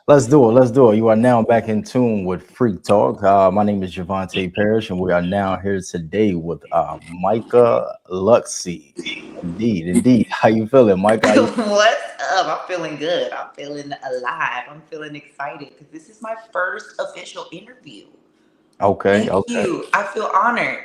Let's do it. Let's do it. You are now back in tune with Freak Talk. My name is Javante Parrish, and we are now here today with Micah Luxi. Indeed, indeed. How you feeling, Micah? What's up? I'm feeling good. I'm feeling alive. I'm feeling excited because this is my first official interview. Okay, Thank okay. you. I feel honored.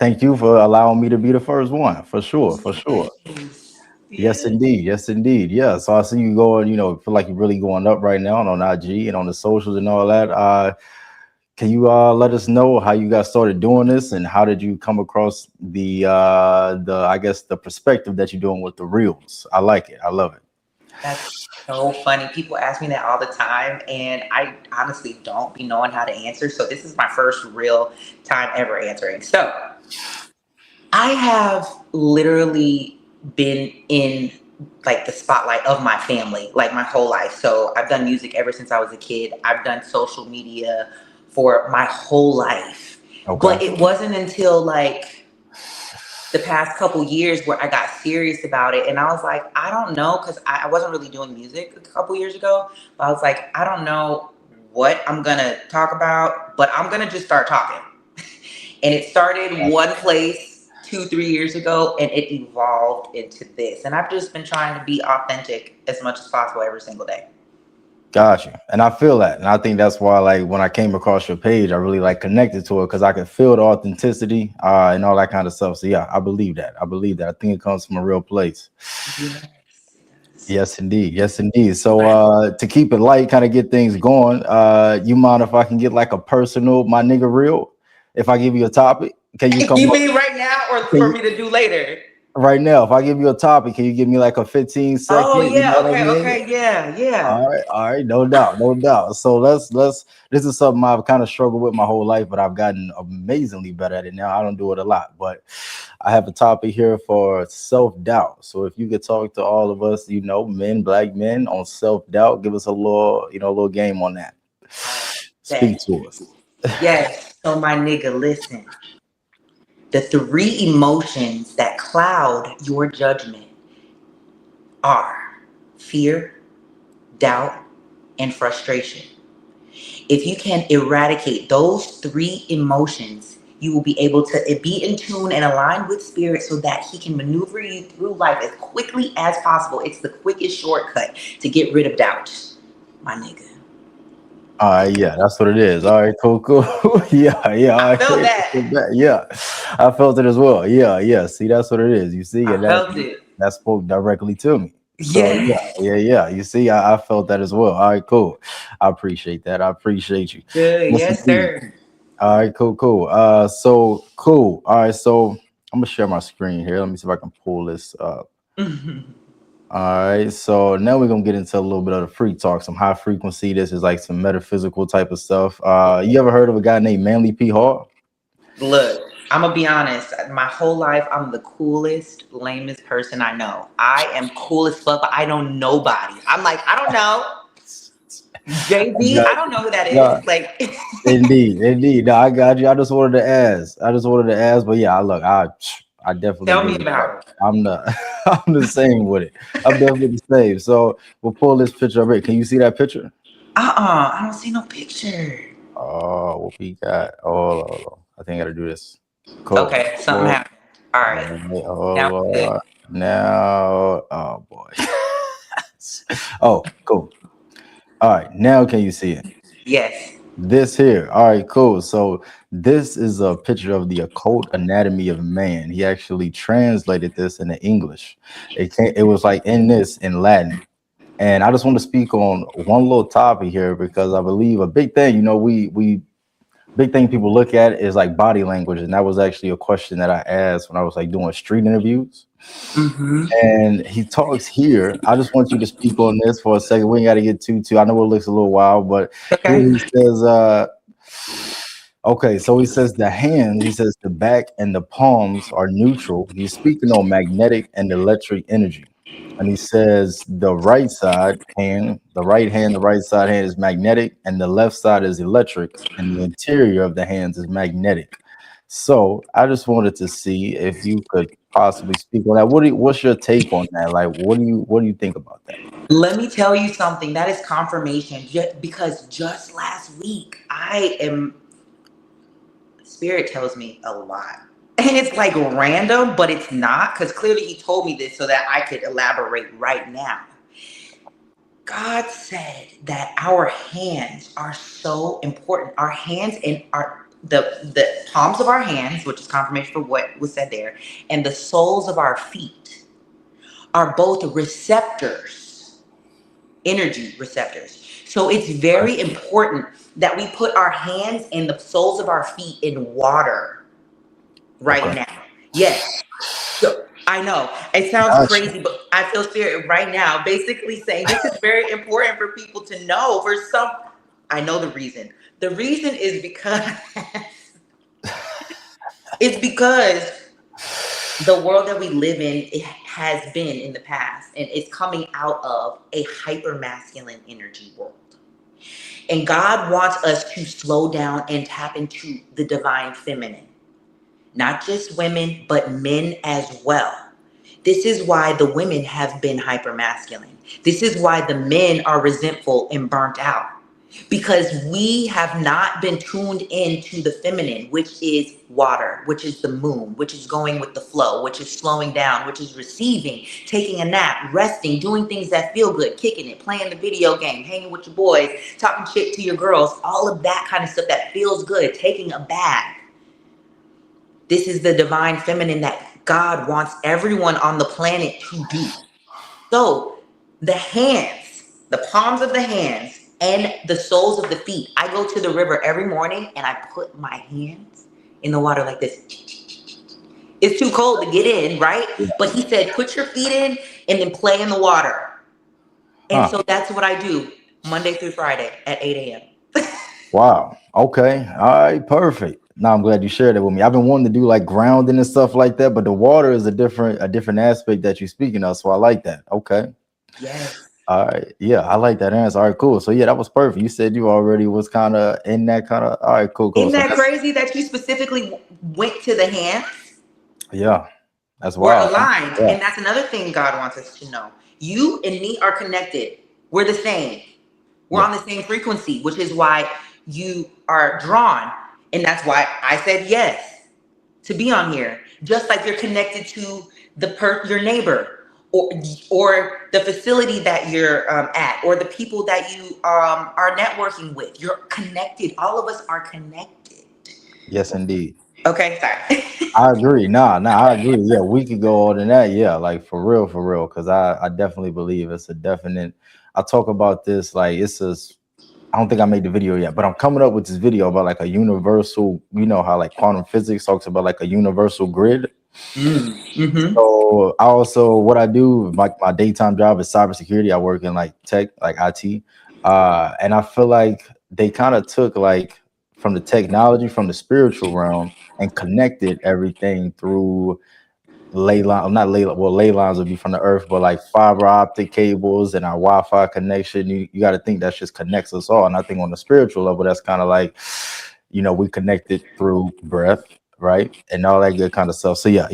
Thank you for allowing me to be the first one. For sure, for sure. Yes. Yes, Yes. indeed. Yes, indeed. Yeah. So I see you going. Feel like you're really going up right now on IG and on the socials and all that. Can you let us know how you got started doing this and how did you come across the I guess the perspective that you're doing with the reels? I like it. I love it. That's so funny. People ask me that all the time, and I honestly don't be knowing how to answer. So, this is my first real time ever answering. So, I have literally been in like the spotlight of my family like my whole life. So I've done music ever since I was a kid. I've done social media for my whole life. Okay. But it wasn't until like the past couple years where I got serious about it. And I was like, I don't know, because I wasn't really doing music a couple years ago. But I was like, I don't know what I'm going to talk about, but I'm going to just start talking. And it started one place 2, 3 years ago, and it evolved into this. And I've just been trying to be authentic as much as possible every single day. Got you. And I feel that. And I think that's why like when I came across your page, I really like connected to it because I could feel the authenticity and all that kind of stuff. So yeah, I believe that. I believe that. I think it comes from a real place. Yes, it does. Yes, indeed. Yes, indeed. So to keep it light, kind of get things going, you mind if I can get like a personal my nigga real? If I give you a topic, can you come You up mean right now or can for you, me to do later? right now? If I give you a topic, can you give me like a 15 Oh, second? You yeah. know what I Okay. mean? Okay. Yeah. Yeah. All right, no doubt, no doubt. So let's. This is something I've kind of struggled with my whole life, but I've gotten amazingly better at it now. I don't do it a lot, but I have a topic here for self doubt. So if you could talk to all of us, men, black men, on self doubt, give us a little game on that. All right. Speak Bet. to us. Yes. So, my nigga, listen. The three emotions that cloud your judgment are fear, doubt, and frustration. If you can eradicate those three emotions, you will be able to be in tune and align with spirit so that he can maneuver you through life as quickly as possible. It's the quickest shortcut to get rid of doubt, my nigga. All right, yeah, that's what it is. All right, cool, cool. Yeah, yeah, all I right. felt that. Yeah, I felt it as well. Yeah, yeah. See, that's what it is. You see, I and felt it. that spoke directly to me. So yeah, Yes. yeah, yeah. You see, I felt that as well. All right, cool. I appreciate that. I appreciate you. Good. Yes, Yes, indeed. sir. All right, cool, cool. So cool. All right, so I'm gonna share my screen here. Let me see if I can pull this up. All right, so now we're gonna get into a little bit of the freak talk, some high frequency. This is like some metaphysical type of stuff. You ever heard of a guy named Manly P. Hall? Look, I'm gonna be honest. My whole life, I'm the coolest, lamest person I know. I am cool as fuck, but I don't nobody. I'm like, I don't know. I JB, got I don't know who that no, is. Like, indeed, indeed. No, I got you. I just wanted to ask. I just wanted to ask, but yeah, look, I definitely tell agree me with that. about it. I'm the I'm the same with it. I'm definitely the same. So we'll pull this picture up here. Can you see that picture? I don't see no picture. Oh, what we got? Oh, hold on. I think I gotta do this. Cool. Okay, something Cool. happened. All All right, right, now hold we're good. on. Now, oh boy. Oh, cool. All right, now can you see it? Yes. This here. All right, cool. So this is a picture of the occult anatomy of man. He actually translated this into English. It was like in this in Latin. And I just want to speak on one little topic here because I believe a big thing, we big thing people look at is like body language, and that was actually a question that I asked when I was like doing street interviews. Mm-hmm. And he talks here. I just want you to speak on this for a second. We ain't got to get too. I know it looks a little wild, but here Okay. he says, okay, so he says the hands, he says the back and the palms are neutral. He's speaking on magnetic and electric energy. And he says the right hand, the right side hand is magnetic, and the left side is electric, and the interior of the hands is magnetic. So I just wanted to see if you could possibly speak on that. What's your take on that? Like, what do you think about that? Let me tell you something. That is confirmation. Because just last week, Spirit tells me a lot. And it's like random, but it's not, because clearly he told me this so that I could elaborate right now. God said that our hands are so important. Our hands and the palms of our hands, which is confirmation for what was said there, and the soles of our feet are both receptors, energy receptors. So it's Right. very important that we put our hands and the soles of our feet in water right Okay. now. Yes. So I know it sounds Gotcha. crazy, but I feel Spirit right now basically saying this is very important for people to know. For some, I know the reason. The reason is because it's because the world that we live in, it has been in the past, and it's coming out of a hyper masculine energy world. And God wants us to slow down and tap into the divine feminine, not just women, but men as well. This is why the women have been hyper masculine. This is why the men are resentful and burnt out. Because we have not been tuned into the feminine, which is water, which is the moon, which is going with the flow, which is slowing down, which is receiving, taking a nap, resting, doing things that feel good, kicking it, playing the video game, hanging with your boys, talking shit to your girls, all of that kind of stuff that feels good, taking a bath. This is the divine feminine that God wants everyone on the planet to do. So the hands, the palms of the hands, and the soles of the feet. I go to the river every morning and I put my hands in the water like this. It's too cold to get in, right? Yeah. But he said, put your feet in and then play in the water. And Huh. so that's what I do Monday through Friday at 8 a.m. Wow. Okay. All right. Perfect. Now I'm glad you shared it with me. I've been wanting to do like grounding and stuff like that, but the water is a different aspect that you're speaking of. So I like that. Okay. Yes. All right. Yeah, I like that answer. All right, cool. So yeah, that was perfect. You said you already was kind of in that kind of. All right, cool, cool. Isn't So that that's crazy that you specifically went to the hands? yeah, that's We're wild. aligned. Yeah, And that's another thing God wants us to know. You and me are connected. We're the same. We're yeah. on the same frequency, which is why you are drawn. And that's why I said yes to be on here. Just like you're connected to your neighbor, or the facility that you're at, or the people that you are networking with. You're connected. All of us are connected. Yes, indeed. Okay, sorry. I agree. Nah, I agree. Yeah, we could go on than that. Yeah, like for real. Because I definitely believe it's a definite. I talk about this like it's a. I don't think I made the video yet, but I'm coming up with this video about like a universal. You know how like quantum physics talks about like a universal grid. Mm-hmm. So I also what I do, like my daytime job is cybersecurity. I work in like tech, like IT. And I feel like they kind of took like from the technology, from the spiritual realm, and connected everything through ley line, not ley, well, ley lines would be from the earth, but like fiber optic cables and our Wi-Fi connection. You got to think that just connects us all. And I think on the spiritual level, that's kind of like, we connected through breath, right? And all that good kind of stuff. So yeah,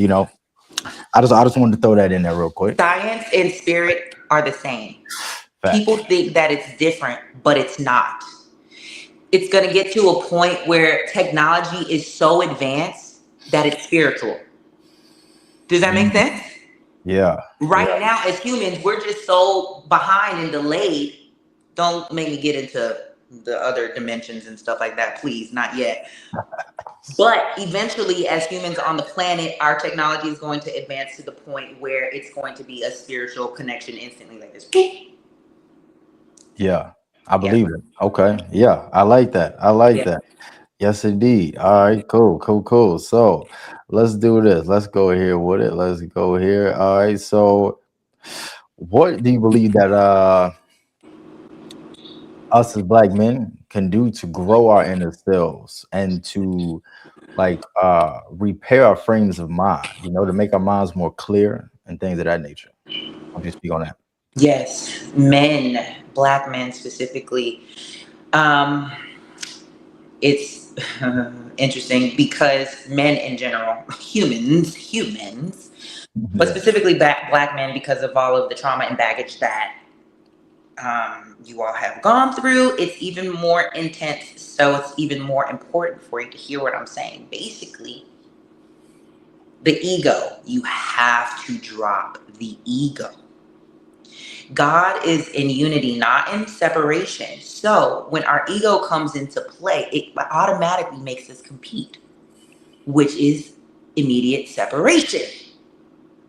I just wanted to throw that in there real quick. Science and spirit are the same. People Facts. think that it's different, but it's not. It's going to get to a point where technology is so advanced that it's spiritual. Does that make Mm, sense? yeah. Right Yeah. now, as humans, we're just so behind and delayed. Don't make me get into the other dimensions and stuff like that, please, not yet. But eventually, as humans on the planet, our technology is going to advance to the point where it's going to be a spiritual connection instantly, like this. Yeah. I Yeah. believe it. Okay. Yeah. I like that. I like Yeah. that. Yes, indeed. All right. Cool. Cool. Cool. So let's do this. Let's go here with it. Let's go here. All right. So what do you believe that us as black men can do to grow our inner selves and to like repair our frames of mind, to make our minds more clear and things of that nature? I'll just speak on that. Yes. Men, black men specifically. Um, it's interesting because men in general, humans, but Yeah. specifically black men, because of all of the trauma and baggage that you all have gone through, it's even more intense. So it's even more important for you to hear what I'm saying. Basically, the ego, you have to drop the ego. God is in unity, not in separation. So when our ego comes into play, it automatically makes us compete, which is immediate separation.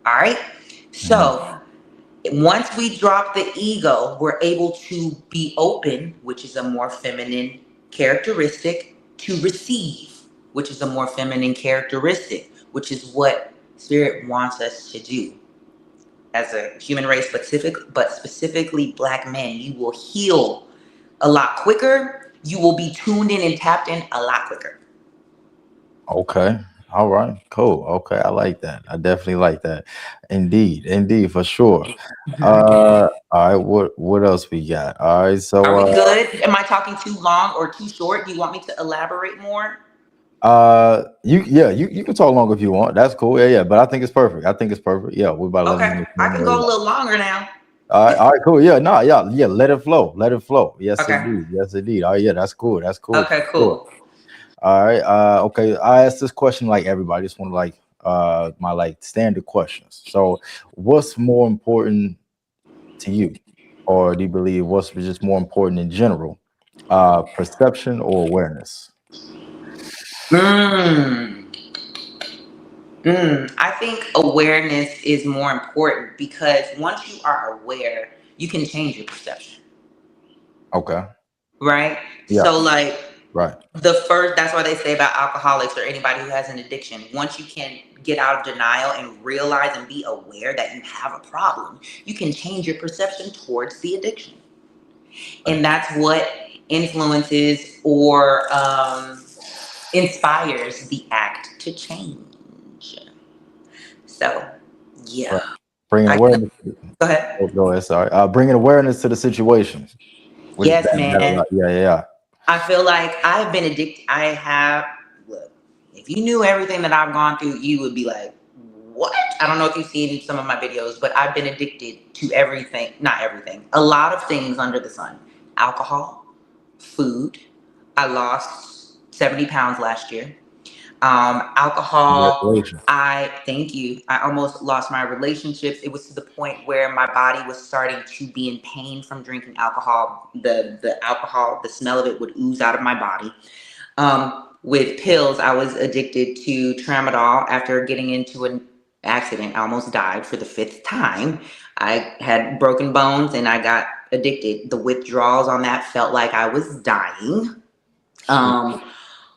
All right. Mhm. So once we drop the ego, we're able to be open, which is a more feminine characteristic, to receive, which is a more feminine characteristic, which is what spirit wants us to do as a human race, but specifically black men. You will heal a lot quicker. You will be tuned in and tapped in a lot quicker. Okay. All right. Cool. Okay. I like that. I definitely like that. Indeed. Indeed, for sure. All right. What else we got? All right. Are So we good? Am I talking too long or too short? Do you want me to elaborate more? you can talk longer if you want. That's cool. Yeah, yeah. But I think it's perfect. I think it's perfect. Yeah, we're about 11 Okay, minutes I in. can Yeah, go a yeah. little longer now. All right, cool. Yeah, no, yeah, yeah. Let it flow. Let it flow. Yes, Okay. indeed. Yes, indeed. Oh, yeah, that's cool. That's cool for Okay, sure. cool. All right. Okay. I asked this question like everybody. Just want to like my like standard questions. So, what's more important to you, or do you believe what's just more important in general? Perception or awareness? Mm. I think awareness is more important because once you are aware, you can change your perception, Okay. right? Yeah. So, like, Right. that's why they say about alcoholics or anybody who has an addiction, once you can get out of denial and realize and be aware that you have a problem, you can change your perception towards the addiction. Right. And that's what influences or inspires the act to change. So, yeah, Right. Bringing I can awareness. go ahead. Oh, go ahead. Sorry. Bringing awareness to the situation. What is Yes, that man. about? Yeah, yeah, yeah. I feel like I've been addicted. Look, if you knew everything that I've gone through, you would be like, what? I don't know if you've seen some of my videos, but I've been addicted to everything, not everything, a lot of things under the sun: alcohol, food. I lost 70 pounds last year. Alcohol. Congratulations. I thank you. I almost lost my relationships. It was to the point where my body was starting to be in pain from drinking alcohol. The alcohol, the smell of it would ooze out of my body. With pills, I was addicted to tramadol after getting into an accident. I almost died for the fifth time. I had broken bones and I got addicted. The withdrawals on that felt like I was dying. Shit. Um,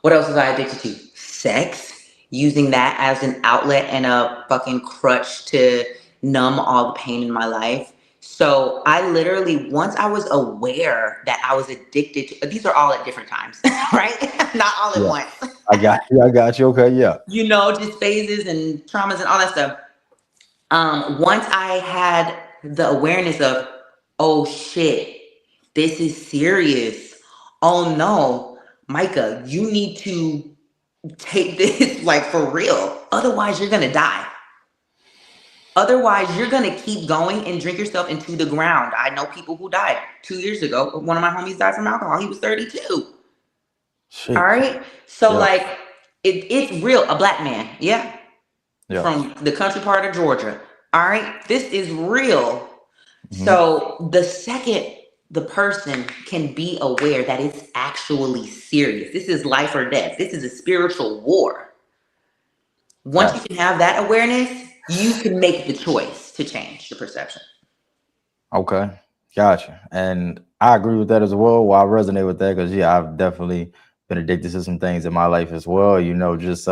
what else was I addicted to? Sex. Using that as an outlet and a fucking crutch to numb all the pain in my life. So I literally, once I was aware that I was addicted to, these are all at different times, right? Not all at Yeah. once. I got you. I got you. Okay. Yeah. You know, just phases and traumas and all that stuff. Once I had the awareness of, oh shit, this is serious. Oh no, Micah, you need to take this like for real. Otherwise, you're gonna die. Otherwise, you're gonna keep going and drink yourself into the ground. I know people who died 2 years ago. One of my homies died from alcohol. He was 32. All Sheesh. right. So Yeah. like it's real. A black man, yeah, Yeah. from the country part of Georgia. All right. This is real. Hmm. So the second the person can be aware that it's actually serious, this is life or death. This is a spiritual war. Once you Gotcha. can have that awareness, you can make the choice to change the perception. Okay. Gotcha. And I agree with that as well. Well, I resonate with that because yeah, I've definitely been addicted to some things in my life as well. Just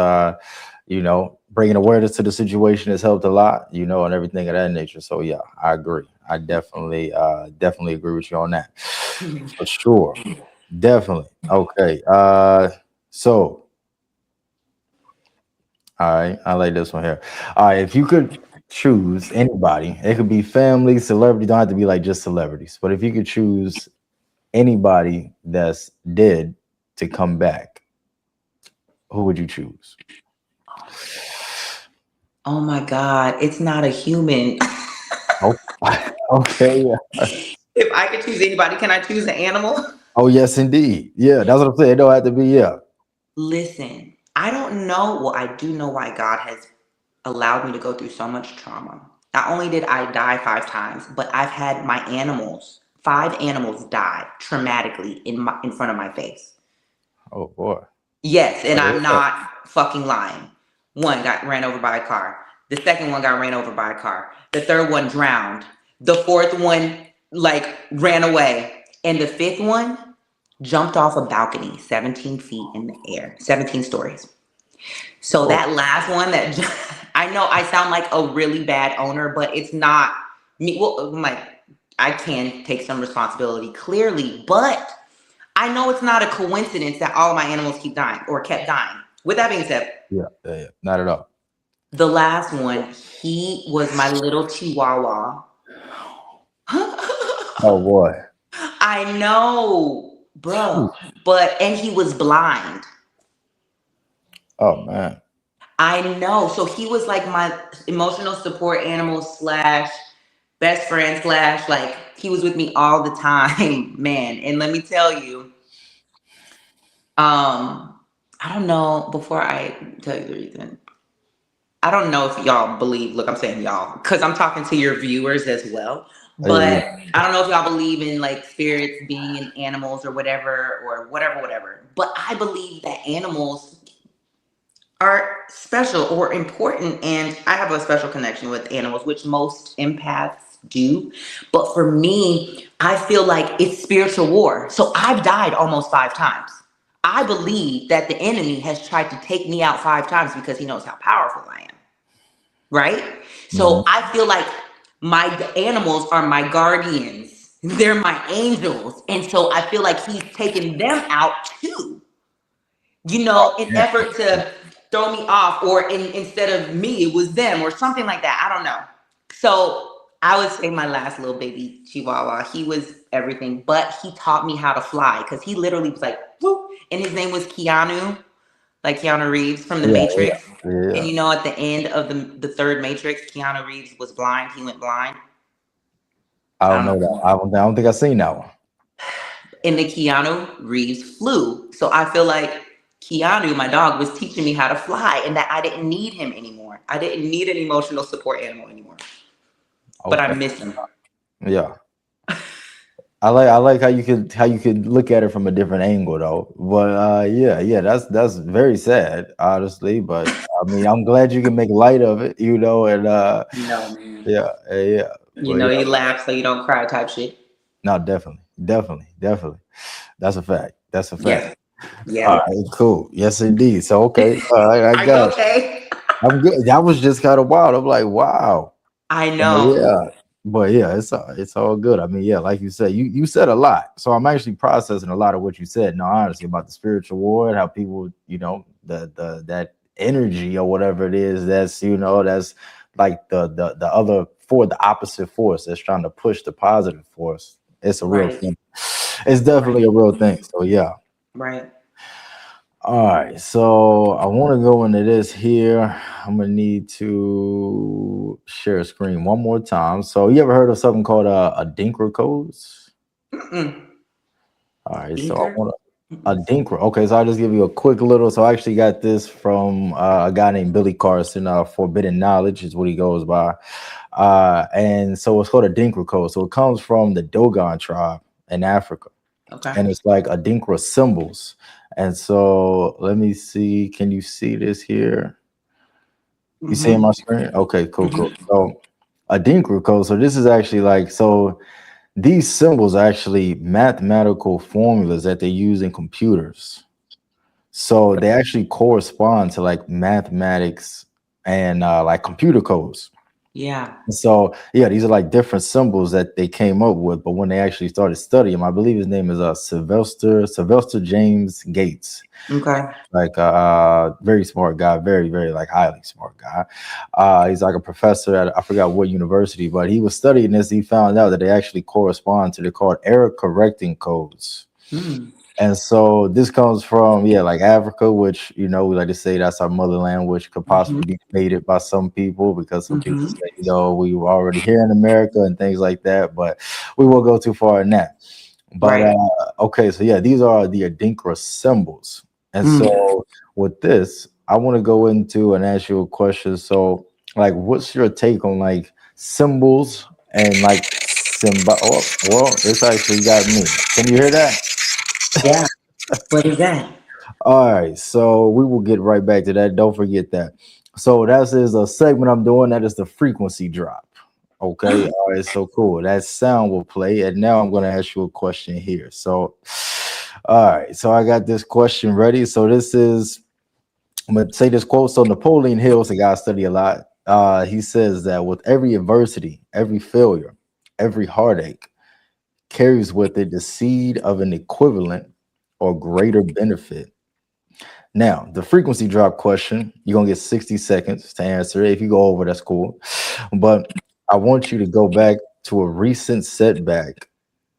bringing awareness to the situation has helped a lot. And everything of that nature. So yeah, I agree. I definitely agree with you on that for sure. Definitely. Okay. So all right, I like this one here. All right, if you could choose anybody, it could be family, celebrity, don't have to be like just celebrities, but if you could choose anybody that's dead to come back, Who would you choose? Oh my God, it's not a human. Oh, okay. Yeah. If I could choose anybody, can I choose an animal? Oh, yes, indeed. Yeah, that's what I'm saying. It don't have to be. Yeah. Listen, I don't know. Well, I do know why God has allowed me to go through so much trauma. Not only did I die 5 times, but I've had my animals, 5 animals die traumatically in front of my face. Oh boy. Yes, and Oh, I'm yeah. not fucking lying. One got ran over by a car. The second one got ran over by a car. The third one drowned. The fourth one like ran away. And the fifth one jumped off a balcony 17 feet in the air, 17 stories. So Oh, that last one that I know I sound like a really bad owner, but it's not me. Well, I can take some responsibility clearly, but I know it's not a coincidence that all of my animals keep dying or kept dying. With that being said, yeah, yeah, yeah. Not at all. the last one, he was my little chihuahua. Oh boy. I know, Phew. bruh. And he was blind. Oh man. I know. So he was like my emotional support animal slash best friend slash like he was with me all the time, man. And let me tell you, I don't know, before I tell you the reason, I don't know if y'all believe, look, I'm saying y'all, because I'm talking to your viewers as well. Yeah, But I don't know if y'all believe in like spirits being in animals or whatever, whatever. But I believe that animals are special or important. And I have a special connection with animals, which most empaths do. But for me, I feel like it's spiritual war. So I've died almost 5 times. I believe that the enemy has tried to take me out 5 times because he knows how powerful I am. Right? yeah. So I feel like my animals are my guardians. They're my angels. And so I feel like he's taking them out too, in Yeah. effort to throw me off, or instead of me, it was them or something like that. I don't know. So I would say my last little baby chihuahua, he was everything, but he taught me how to fly because he literally was like, whoop, and his name was Keanu, like Keanu Reeves from The Yeah, Matrix. yeah, And yeah. at the end of the third Matrix, Keanu Reeves was blind. He went blind. I I don't don't know know if you that. know. I don't think I've seen that one. And the Keanu Reeves flew. So I feel like Keanu, my dog, was teaching me how to fly and that I didn't need him anymore. I didn't need an emotional support animal anymore. But I Okay. miss him. Yeah. I like how you could look at it from a different angle though. But yeah, yeah, that's very sad, honestly. But I mean, I'm glad you can make light of it, and No, man. yeah, yeah. But yeah, You laugh so you don't cry type shit. no, definitely, definitely, definitely. That's a fact. That's a fact. Yeah. All Yeah. right, cool. Yes, indeed. So okay, I Are you got. okay? I'm good. That was just kind of wild. I'm like, wow. I know. Yeah, but yeah, it's all good. I mean, yeah, like you said, you said a lot, so I'm actually processing a lot of what you said. No, honestly, about the spiritual war and how people, the that energy or whatever it is, that's like the other for the opposite force that's trying to push the positive force. It's a real Right. thing. It's Right. definitely a real thing. So yeah. Right. All right, so I want to go into this here. I'm gonna need to share a screen one more time. So, you ever heard of something called a Dinkra codes? Mm-mm. All right, so I Dinker? want a Mm-mm. Dinkra. Okay, so I'll just give you a quick little. So I actually got this from a guy named Billy Carson. Forbidden Knowledge is what he goes by, and so it's called a Dinkra code. So it comes from the Dogon tribe in Africa, Okay. and it's like Adinkra symbols. And so let me see. Can you see this here? You seeing Mm-hmm. my screen? Okay, cool, cool. Mm-hmm. So Adinkra code. So this is actually like so. These symbols are actually mathematical formulas that they use in computers. So they actually correspond to like mathematics and like computer codes. Yeah. So yeah, these are like different symbols that they came up with. But when they actually started studying, I believe his name is Sylvester James Gates. Okay. Like very smart guy, very very like highly smart guy. He's like a professor at I forgot what university, but he was studying this. He found out that they actually correspond to they're called error correcting codes. Hmm. And so this comes from, yeah, like Africa, which, we like to say that's our motherland, which could Mm-hmm. possibly be debated by some people because some people Mm-hmm. say, we were already here in America and things like that. But we won't go too far in that. But Right. okay, so yeah, these are the Adinkra symbols. And Mm. so with this, I want to go into and ask you a question. So, like, what's your take on like symbols and like symbol? Oh, well, it's actually got me. Can you hear that? Yeah. What is that? All right, so we will get right back to that. Don't forget that. So that is a segment I'm doing. That is the frequency drop. Okay, all right, so cool. That sound will play, and now I'm going to ask you a question here. So, all right, so I got this question ready. So this is, I'm going to say this quote. So Napoleon Hill's a guy I study a lot. He says that with every adversity, every failure, every heartache carries with it the seed of an equivalent or greater benefit. Now, the frequency drop question, you're going to get 60 seconds to answer it. If you go over, that's cool. But I want you to go back to a recent setback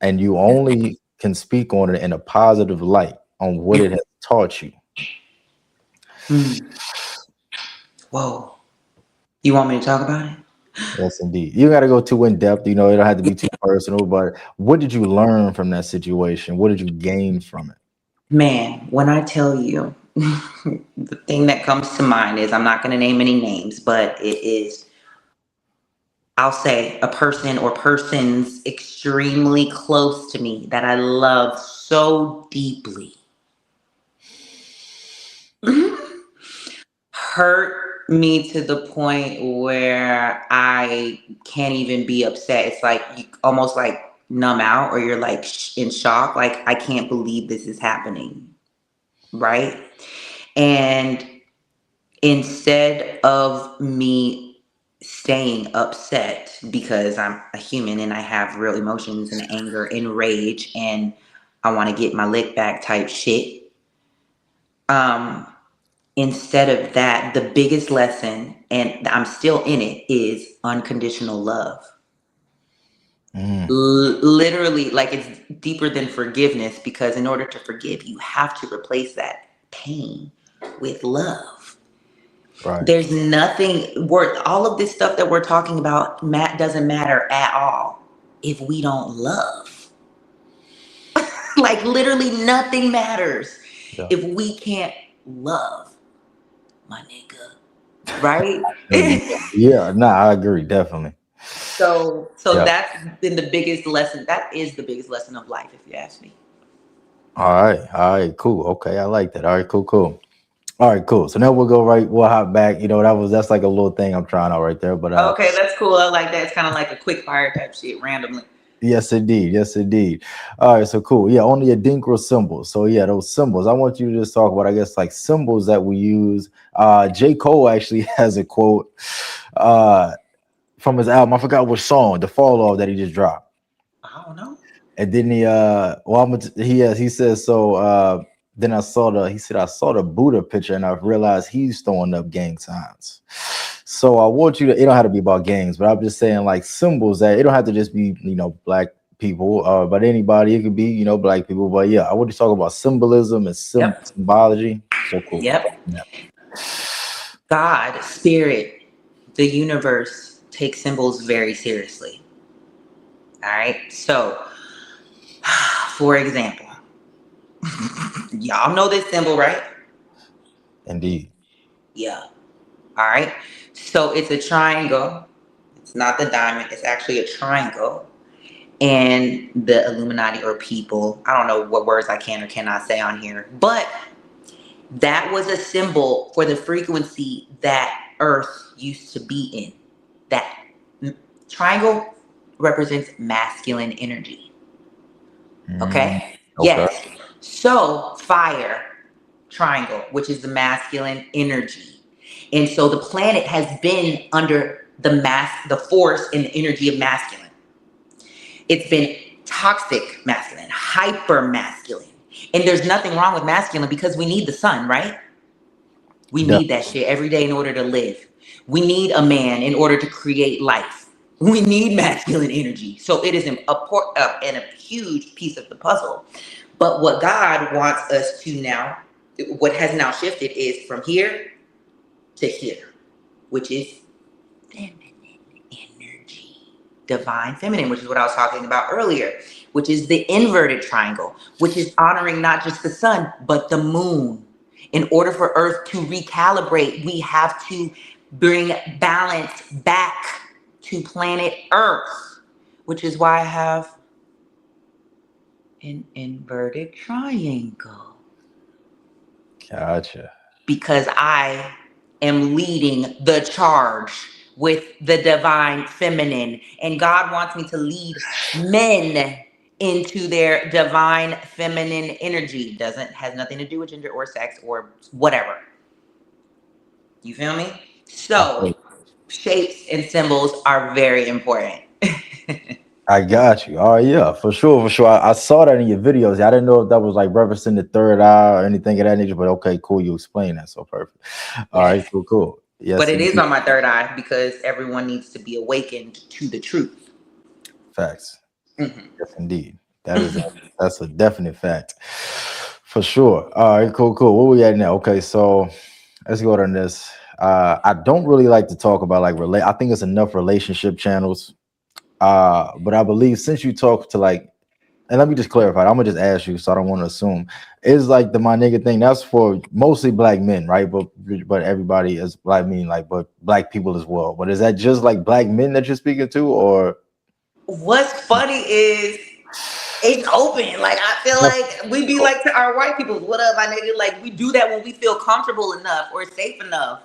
and you only can speak on it in a positive light on what it has taught you. Mm. Whoa. You want me to talk about it? Yes, indeed. You got to go too in depth. It don't have to be too personal, but what did you learn from that situation? What did you gain from it? Man, when I tell you, the thing that comes to mind is I'm not going to name any names, but it is, I'll say, a person or persons extremely close to me that I love so deeply hurt me to the point where I can't even be upset. It's like you almost like numb out or you're like in shock. Like, I can't believe this is happening. Right. And instead of me staying upset because I'm a human and I have real emotions and anger and rage and I want to get my lick back type shit. Um, Instead of that, the biggest lesson, and I'm still in it, is unconditional love. Mm, Literally, like, it's deeper than forgiveness because in order to forgive, you have to replace that pain with love. right. There's nothing worth all of this stuff that we're talking about. Matt doesn't matter at all if we don't love. Like, literally, nothing matters Yeah. if we can't love, my nigga. Right? Yeah. Yeah. Nah, I agree. Definitely. So Yeah. that's been the biggest lesson. That is the biggest lesson of life, if you ask me. All right. All right. Cool. Okay. I like that. All right. Cool. Cool. All right. Cool. So now we'll go right. We'll hop back. That's like a little thing I'm trying out right there. But Okay, that's cool. I like that. It's kind of like a quick fire type shit randomly. yes, indeed. Yes, indeed. All right. So cool. Yeah. On the Adinkra symbols. So yeah, those symbols. I want you to just talk about, I guess, like symbols that we use. J. Cole actually has a quote uh from his album. I forgot which song, the fall off that he just dropped. I don't know. And then he says so then he said I saw the Buddha picture and I realized he's throwing up gang signs. So I want you to, it don't have to be about gangs, but I'm just saying like symbols that it don't have to just be, black people, but anybody, it could be, black people. But yeah, I want to talk about symbolism and Yep. symbology. So cool. Yep. Yeah. God, spirit, the universe takes symbols very seriously. All right. So, for example, y'all know this symbol, right? Indeed. Yeah. All right. So it's a triangle. It's not the diamond. It's actually a triangle. And the Illuminati or people, I don't know what words I can or cannot say on here, but that was a symbol for the frequency that Earth used to be in. That triangle represents masculine energy. Mm, Okay? okay. Yes. So, fire, triangle, which is the masculine energy. And so the planet has been under the force and the energy of masculine. It's been toxic masculine, hyper masculine. And there's nothing wrong with masculine because we need the sun, right? We need that shit every day in order to live. We need a man in order to create life. We need masculine energy. So it is a huge piece of the puzzle. But what God wants us to now, what has now shifted is from here to here, which is feminine energy. Divine feminine, which is what I was talking about earlier, which is the inverted triangle, which is honoring not just the sun, but the moon. In order for Earth to recalibrate, we have to bring balance back to planet Earth, which is why I have an inverted triangle. Gotcha. Because I am leading the charge with the divine feminine. And God wants me to lead men into their divine feminine energy. Doesn't has nothing to do with gender or sex or whatever. You feel me? I So feel shapes and symbols are very important. I got you. Oh yeah, for sure, for sure. I saw that in your videos. I didn't know if that was like referencing the third eye or anything of that nature, but okay, cool. You explain that so perfect. All right, Yes. cool, cool. But Yes, it is indeed. on my third eye because everyone needs to be awakened to the truth. Facts. Mhm. Yes, indeed. That's a definite fact. For sure. All right, cool, cool. Where we at now? Okay, so let's go on this. I don't really like to talk about like relate. I think it's enough relationship channels. But I believe since you talk to like, and let me just clarify, I'm gonna just ask you, so I don't want to assume. Is like the my nigga thing that's for mostly black men, right? But everybody is black, mean like, but black people as well. But is that just like black men that you're speaking to, or What's funny is it's open. Like I feel like we be like to our white people, "What up, my nigga?" Like we do that when we feel comfortable enough or safe enough.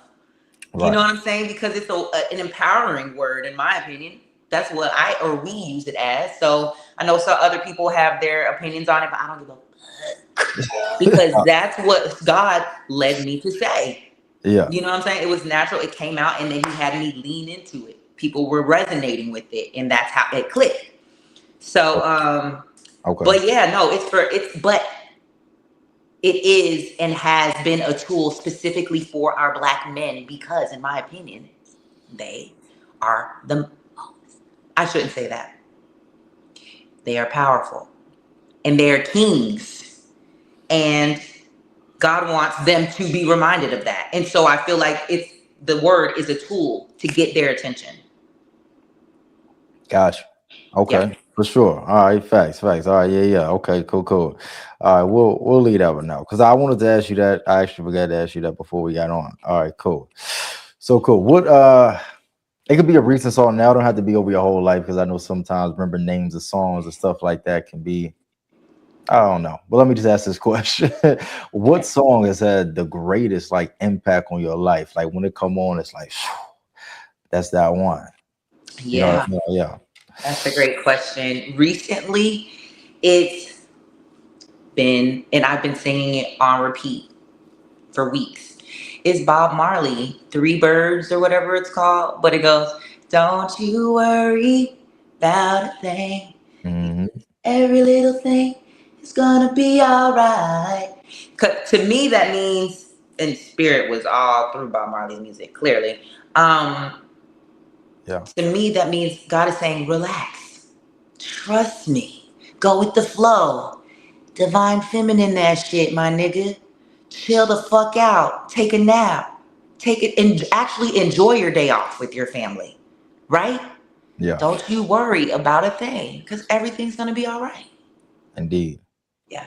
You know right? what I'm saying? Because it's an empowering word, in my opinion. That's what I or we use it as. So I know some other people have their opinions on it, but I don't give a fuck because that's what God led me to say. Yeah. You know what I'm saying? It was natural. It came out, and then He had me lean into it. People were resonating with it, and that's how it clicked. So, Okay. but yeah, no, but it is and has been a tool specifically for our black men because, in my opinion, they are the, I shouldn't say that. They are powerful and they are kings. And God wants them to be reminded of that. And so I feel like the word is a tool to get their attention. Gotcha. Yep. Okay, for sure. All right, facts, facts. All right, yeah, yeah. Okay, cool, cool. All right, we'll leave that one now because I wanted to ask you that. I actually forgot to ask you that before we got on. All right, cool. So cool. What it could be a recent song now. Don't have to be over your whole life because I know sometimes remember names of songs and stuff like that can be. I don't know. But let me just ask this question: what song has had the greatest like impact on your life? Like when it come on, it's like that's that one. You know, Yeah, yeah. that's a great question. Recently, it's been, and I've been singing it on repeat for weeks. It's Bob Marley, Three Birds or whatever it's called, but it goes, "Don't you worry about a thing. Hmm. Every little thing is gonna be alright." To me, that means, and spirit was all through Bob Marley's music, clearly. Um, Yeah. to me, that means God is saying, relax, trust me, go with the flow. Divine feminine that shit, my nigga. Chill the fuck out. Take a nap. Take it and actually enjoy your day off with your family. Right? Yeah. Don't you worry about a thing because everything's gonna be all right. Indeed. Yeah.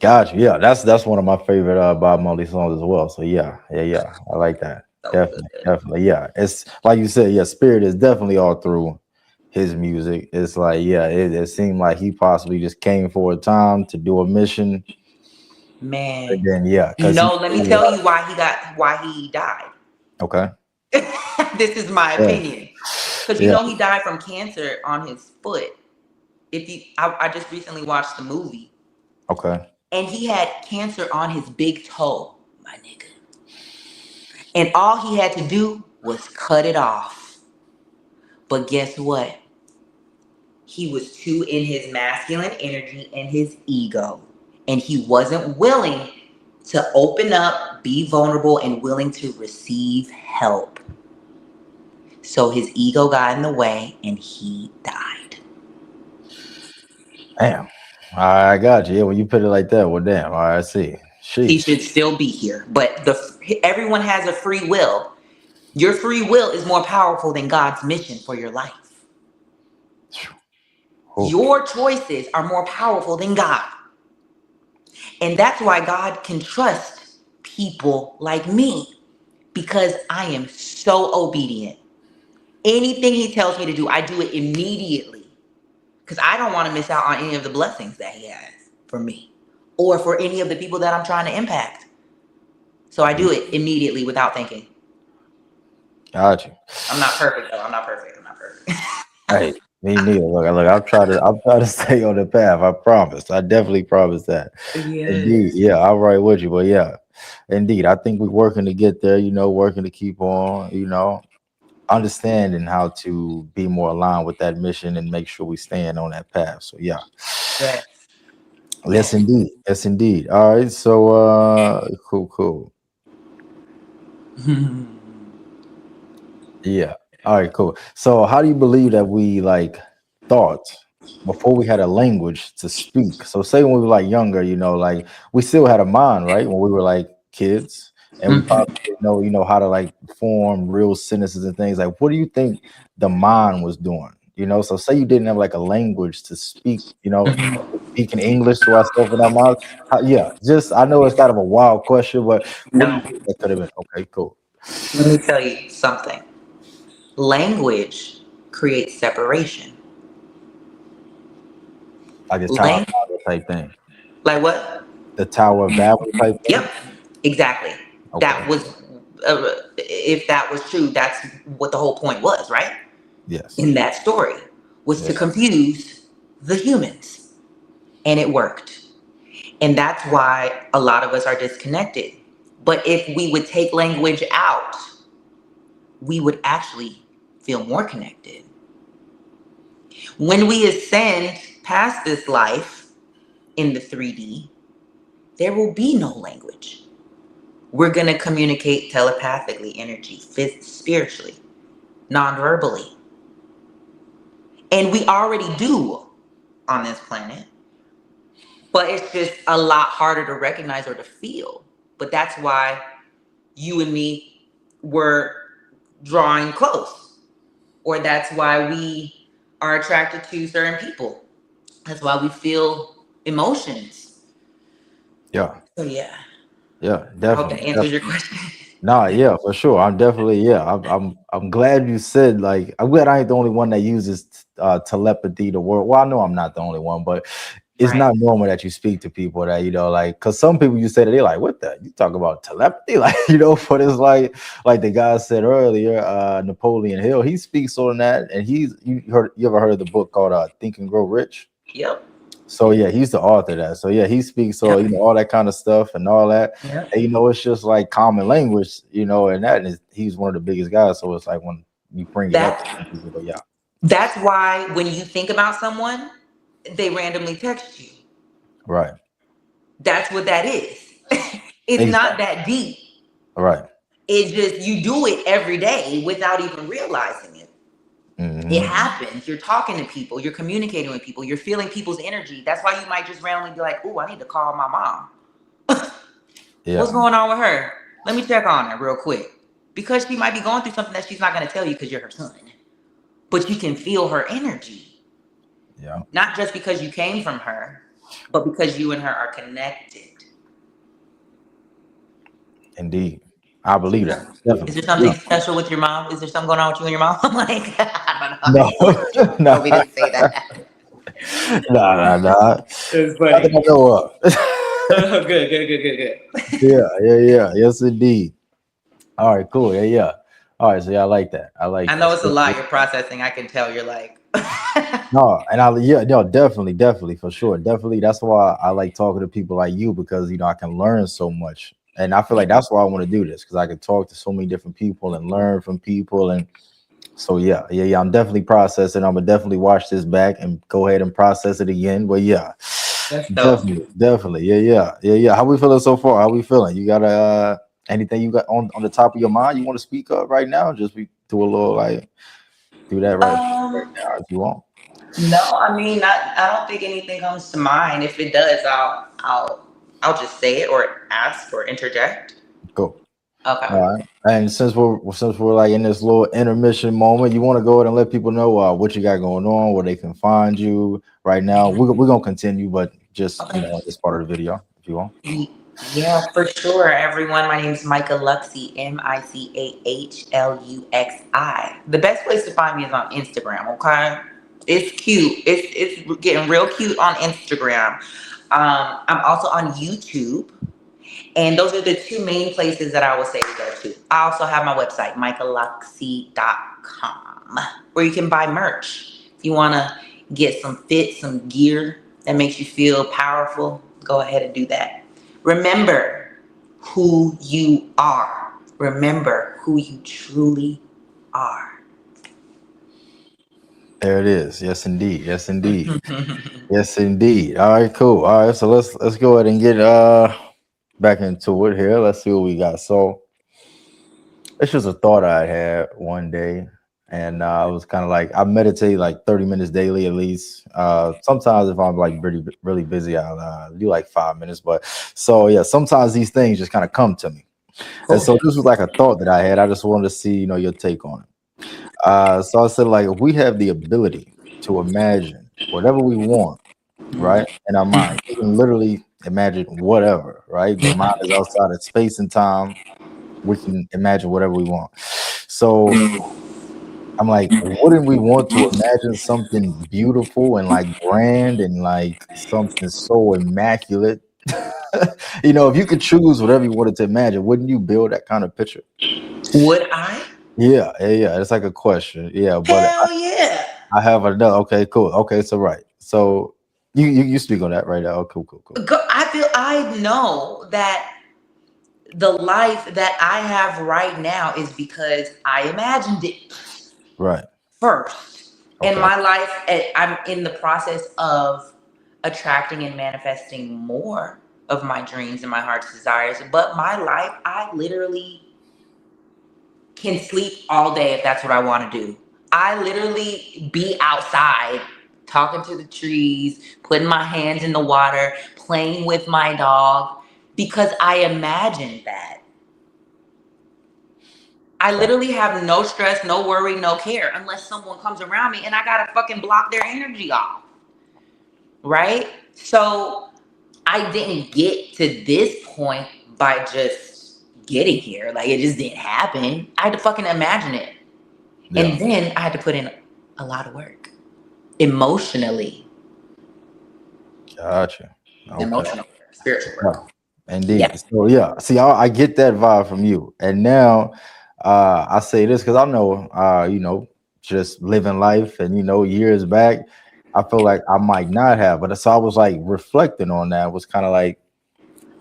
Gotcha. Yeah, that's one of my favorite Bob Marley songs as well. So yeah, yeah, yeah. I like that. So Definitely, good. definitely. Yeah. It's like you said, yeah, spirit is definitely all through his music. It's like, yeah, it seemed like he possibly just came for a time to do a mission. And Man. then yeah, because he No, let me tell you why he died. okay. This is my Yeah. opinion. Because Yeah. he died from cancer on his foot. If you I just recently watched the movie. Okay. And he had cancer on his big toe, my nigga. And all he had to do was cut it off. But guess what? He was too in his masculine energy and his ego. And he wasn't willing to open up, be vulnerable, and willing to receive help. So his ego got in the way and he died. Damn. I got you. Yeah, when you put it like that, well, damn. All right, I see. He Sheesh. should still be here. But everyone has a free will. Your free will is more powerful than God's mission for your life. Oh, Your choices are more powerful than God. And that's why God can trust people like me, because I am so obedient. Anything he tells me to do, I do it immediately, because I don't want to miss out on any of the blessings that he has for me or for any of the people that I'm trying to impact. So I do it immediately without thinking. got you. I'm not perfect though. I'm not perfect. I'm not perfect. Hey, me neither. Look, I'll try to stay on the path. I promise. I definitely promise that. Indeed. Yes. Yeah, I'm right with you. But yeah, indeed. I think we're working to get there, working to keep on, understanding how to be more aligned with that mission and make sure we stand on that path. So yeah. Yes. Yes, Yes. indeed. Yes, indeed. All right. So cool, cool. Yeah. All right, cool. So how do you believe that we like thought before we had a language to speak? So say when we were like younger, like we still had a mind, right? When we were like kids and we probably Mhm. didn't know, how to like form real sentences and things. Like what do you think the mind was doing? So say you didn't have like a language to speak, Mhm. speaking English to ourselves in our mouths. Yeah, just I know it's kind of a wild question, but what do you No. think that could have been? Okay, cool. Let me tell you something. Language creates separation. Like a Tower of Lang- Babel type thing. like what? The Tower of Babel type thing. Yep. Exactly. Okay. That was, if that was true, that's what the whole point was, right? Yes. In that story, was to Yes. confuse the humans, and it worked. And that's why a lot of us are disconnected. But if we would take language out, we would actually feel more connected. When we ascend past this life in the 3D, there will be no language. We're going to communicate telepathically, energy, spiritually, non-verbally. And we already do on this planet, but it's just a lot harder to recognize or to feel. But that's why you and me were drawing close, or that's why we are attracted to certain people. That's why we feel emotions. Yeah. So yeah, Yeah. I hope Definitely. that answers your Definitely. question. Nah. Yeah. For sure. I'm definitely. Yeah. I'm glad you said like. I'm glad I ain't the only one that uses telepathy to work. Well, I know I'm not the only one, but it's Right. not normal that you speak to people that like. Because some people you say that they're like, "What the? You talk about telepathy?" Like but it's like the guy said earlier, Napoleon Hill. He speaks on that, and you ever heard of the book called "Think and Grow Rich"? Yep. So yeah, he's the author of that. So yeah, he speaks all Yep. all that kind of stuff and all that. Yep. And it's just like common language, and he's one of the biggest guys. So it's like when you bring it up to That some people, but yeah, that's why when you think about someone, they randomly text you. right, That's what that is. It's not exactly, that deep. right, It's just you do it every day without even realizing it. It hmm, happens. You're talking to people, you're communicating with people, you're feeling people's energy. That's why you might just randomly be like, "Ooh, I need to call my mom. What's yeah, going on with her? Let me check on her real quick." Because she might be going through something that she's not going to tell you because you're her son. But you can feel her energy. yeah, Not just because you came from her, but because you and her are connected. indeed, I believe that Is definitely, there yeah, something special with your mom? Is there something going on with you and your mom? I'm like, I don't know. I no, didn't know if you no, told me to say that. nah, It's nothing funny. I know of. Good, good, good, good, good. Yeah, yeah, yeah, yes, indeed. All right, cool, yeah, yeah. All right, so yeah, I like that. I like I that. know it's a lot you're processing. I can tell you're like, No, and yeah, no, definitely, definitely, for sure, definitely. That's why I like talking to people like you because I can learn so much, and I feel like that's why I want to do this because I can talk to so many different people and learn from people, and so yeah, yeah, yeah. I'm definitely processing. I'm gonna definitely watch this back and go ahead and process it again. But yeah, that's dope. definitely, definitely, yeah, yeah, yeah, yeah. How we feeling so far? How we feeling? You got anything you got on the top of your mind you want to speak up right now? Just we do a little like do that right Um, now if you want. No, I mean, I don't think anything comes to mind. If it does, I'll just say it or ask or interject. Cool. Okay. All right. And since we're like in this little intermission moment, you want to go ahead and let people know what you got going on, where they can find you right now. We're gonna continue, but just Okay. this part of the video, if you want. Yeah, for sure, everyone. My name is Micah Luxi, Michahluxi. The best place to find me is on Instagram, okay? It's cute. It's getting real cute on Instagram. I'm also on YouTube. And those are the two main places that I would say to go to. I also have my website, micahluxi.com, where you can buy merch. If you want to get some fit, some gear that makes you feel powerful, go ahead and do that. Remember who you are. Remember who you truly are. There it is. Yes, indeed. Yes, indeed. Yes, indeed. All right, cool. All right, so let's go ahead and get back into it here. Let's see what we got. So it's just a thought I had one day, and I was kind of like I meditate like 30 minutes daily at least. Sometimes if I'm like really busy, I'll do like 5 minutes. But so yeah, sometimes these things just kind of come to me, and Cool. so this was like a thought that I had. I just wanted to see your take on it. So I said like if we have the ability to imagine whatever we want, right, in our mind, we can literally imagine whatever, right? The mind is outside of space and time. We can imagine whatever we want. So I'm like, wouldn't we want to imagine something beautiful and like grand and like something so immaculate? If you could choose whatever you wanted to imagine, wouldn't you build that kind of picture? Would I? Yeah, yeah, yeah. It's like a question. Yeah, but Hell yeah. I have another. Okay, cool. Okay, so right. So you speak on that right now. Oh, cool, cool, cool. I know that the life that I have right now is because I imagined it Right. first. In Okay. my life, I'm in the process of attracting and manifesting more of my dreams and my heart's desires. But my life, I literally can sleep all day if that's what I want to do. I literally be outside talking to the trees, putting my hands in the water, playing with my dog because I imagined that. I Okay. literally have no stress, no worry, no care unless someone comes around me and I gotta fucking block their energy off. Right? So I didn't get to this point by just getting here. Like it just didn't happen. I had to fucking imagine it. Yeah. And then I had to put in a lot of work emotionally, Gotcha. Okay. emotional work, spiritual Right. work. Yeah. Indeed. So yeah, see, I get that vibe from you. And now I say this because I know just living life and years back, I feel like I might not have. But so I was like reflecting on that, was kind of like,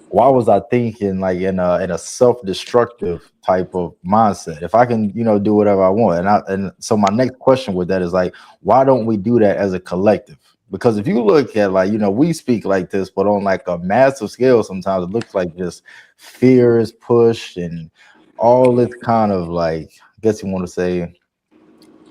why was I thinking like in a self-destructive type of mindset? If I can, do whatever I want. And so my next question with that is like, why don't we do that as a collective? Because if you look at like, we speak like this, but on like a massive scale, sometimes it looks like just fear is pushed and all this kind of like, I guess you want to say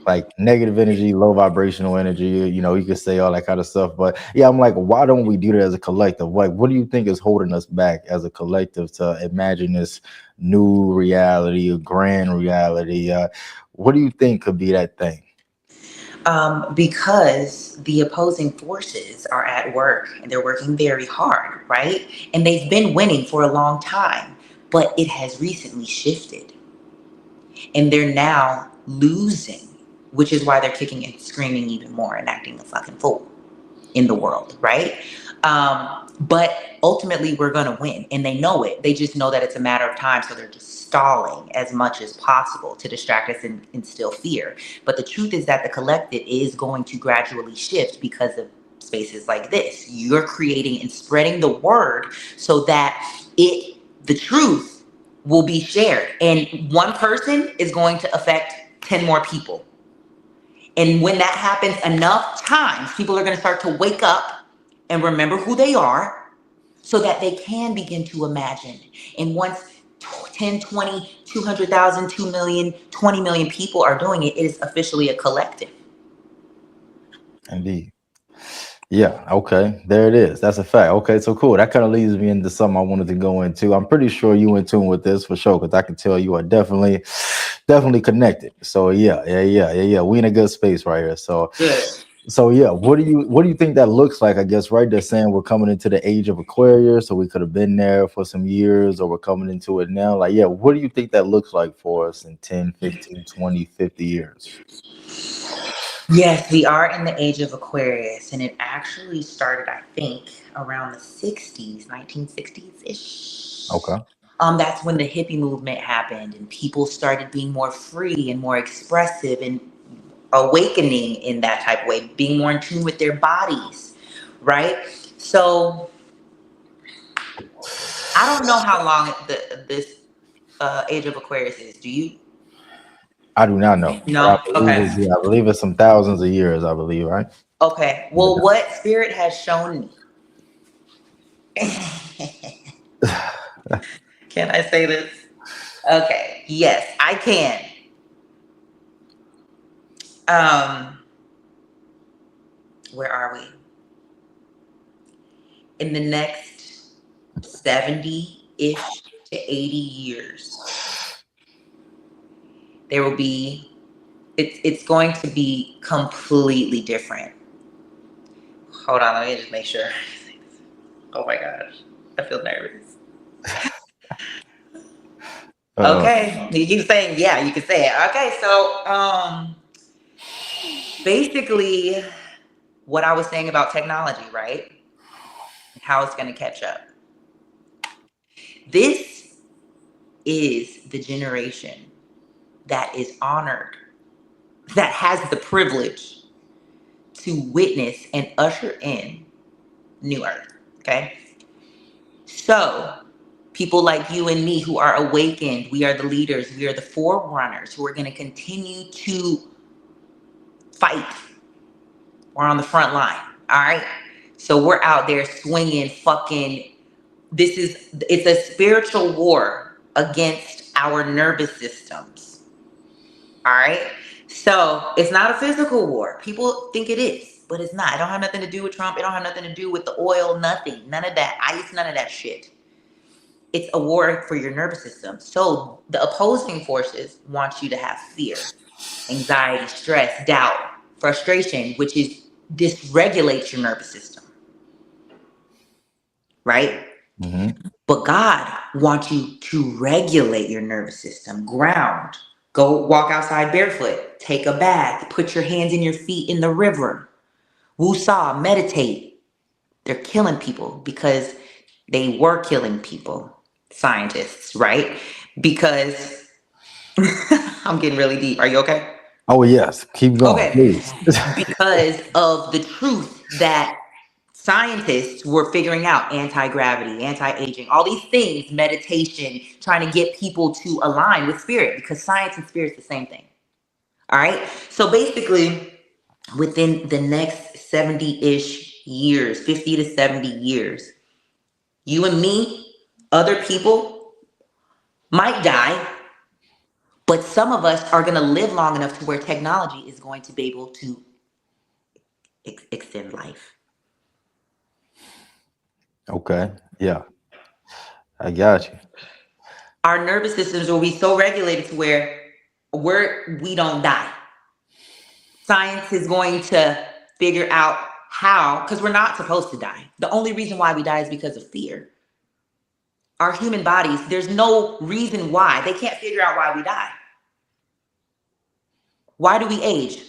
like negative energy, low vibrational energy. You could say all that kind of stuff. But yeah, I'm like, why don't we do that as a collective? Like, what do you think is holding us back as a collective to imagine this new reality, a grand reality? What do you think could be that thing? Because the opposing forces are at work and they're working very hard, right? And they've been winning for a long time, but it has recently shifted and they're now losing, which is why they're kicking and screaming even more and acting a fucking fool in the world, right? But ultimately, we're going to win, and they know it. They just know that it's a matter of time, so they're just stalling as much as possible to distract us and instill fear. But the truth is that the collective is going to gradually shift because of spaces like this. You're creating and spreading the word so that the truth will be shared, and one person is going to affect 10 more people. And when that happens enough times, people are going to start to wake up and remember who they are so that they can begin to imagine. And once 10, 20, 200,000, 2 million, 20 million people are doing it, it is officially a collective. Indeed. Yeah, okay. There it is. That's a fact. Okay, so cool. That kind of leads me into something I wanted to go into. I'm pretty sure you in tune with this for sure, because I can tell you are definitely connected. So yeah. We in a good space right here. Good. So yeah, what do you think that looks like? I guess right, they're saying we're coming into the age of Aquarius, so we could have been there for some years, or we're coming into it now. Like, yeah, what do you think that looks like for us in 10, 15, 20, 50 years? Yes, we are in the age of Aquarius, and it actually started, I think, around the 60s, 1960s ish. Okay. That's when the hippie movement happened, and people started being more free and more expressive and awakening in that type of way, being more in tune with their bodies, right? So I don't know how long this age of Aquarius is. Do you I do not know, but I know? believe Okay. it's yeah, I believe it's some thousands of years. I believe, right? Okay. Well, what spirit has shown me? Can I say this? Okay. Yes, I can. Um, where are we? In the next 70-ish to 80 years, there will be it's going to be completely different. Hold on, let me just make sure. Oh my gosh. I feel nervous. Uh, Okay. You keep saying yeah, you can say it. Okay, so basically what I was saying about technology, right? How it's gonna catch up. This is the generation that is honored, that has the privilege to witness and usher in New Earth. Okay. So, people like you and me who are awakened, we are the leaders, we are the forerunners who are going to continue to fight. We're on the front line. All right. So, we're out there swinging fucking. It's a spiritual war against our nervous systems. All right. So it's not a physical war. People think it is, but it's not. It don't have nothing to do with Trump. It don't have nothing to do with the oil, nothing. None of that. ICE, none of that shit. It's a war for your nervous system. So the opposing forces want you to have fear, anxiety, stress, doubt, frustration, which is dysregulates your nervous system, right? mhm. But God wants you to regulate your nervous system, ground. Go walk outside barefoot, take a bath, put your hands and your feet in the river. Woosah, meditate. They're killing people because they were killing people, scientists, right? Because I'm getting really deep. Are you okay? Oh yes, keep going, Okay. please. Because of the truth that scientists were figuring out, anti-gravity, anti-aging, all these things, meditation, trying to get people to align with spirit, because science and spirit is the same thing. All right. So basically, within the next 70-ish years, 50 to 70 years, you and me, other people might die, but some of us are going to live long enough to where technology is going to be able to extend life. Okay, yeah, I got you. Our nervous systems will be so regulated to where we don't die. Science is going to figure out how, because we're not supposed to die. The only reason why we die is because of fear. Our human bodies, there's no reason why. They can't figure out why we die. Why do we age?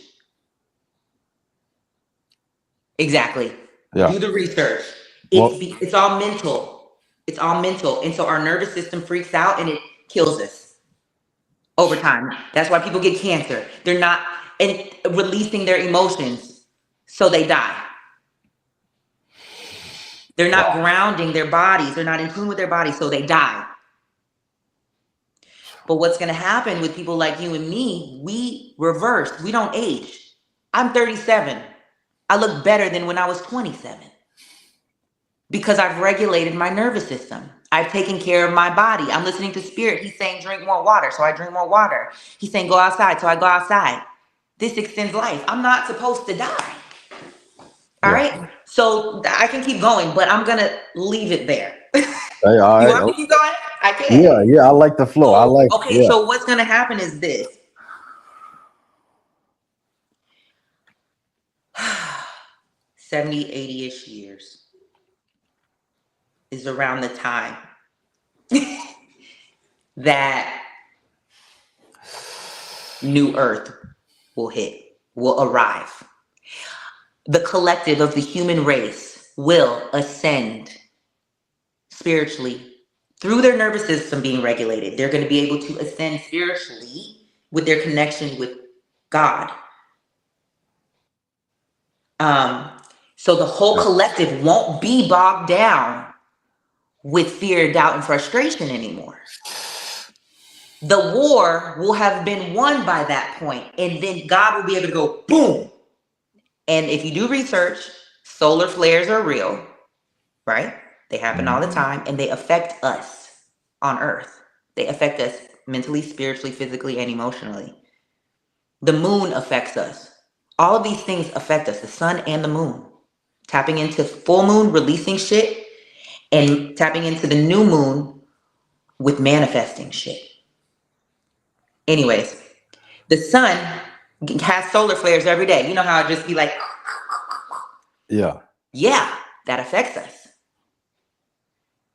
Exactly. Yeah. Do the research. Well, It's all mental. It's all mental. And so our nervous system freaks out and it kills us over time. That's why people get cancer. They're not and releasing their emotions, so they die. They're not wow. grounding their bodies. They're not in tune with their bodies, so they die. But what's going to happen with people like you and me, we reverse. We don't age. I'm 37. I look better than when I was 27 because I've regulated my nervous system. I've taken care of my body. I'm listening to spirit. He's saying drink more water, so I drink more water. He's saying go outside, so I go outside. This extends life. I'm not supposed to die. All Yeah. right. So I can keep going, but I'm gonna leave it there. Hey, all You right. want me to keep going? I can. Yeah, yeah. I like the flow. I So like. okay. Yeah. So what's gonna happen is this: 70, 80-ish years is around the time that New Earth will arrive. The collective of the human race will ascend spiritually through their nervous system being regulated. They're going to be able to ascend spiritually with their connection with God. Um, so the whole collective won't be bogged down with fear, doubt, and frustration anymore. The war will have been won by that point, and then God will be able to go boom. And if you do research, solar flares are real, right? They happen all the time, and they affect us on Earth. They affect us mentally, spiritually, physically, and emotionally. The moon affects us. All of these things affect us, the sun and the moon. Tapping into full moon, releasing shit, and tapping into the new moon with manifesting shit. Anyways, the sun has solar flares every day. You know how it just be like, Yeah. yeah, that affects us.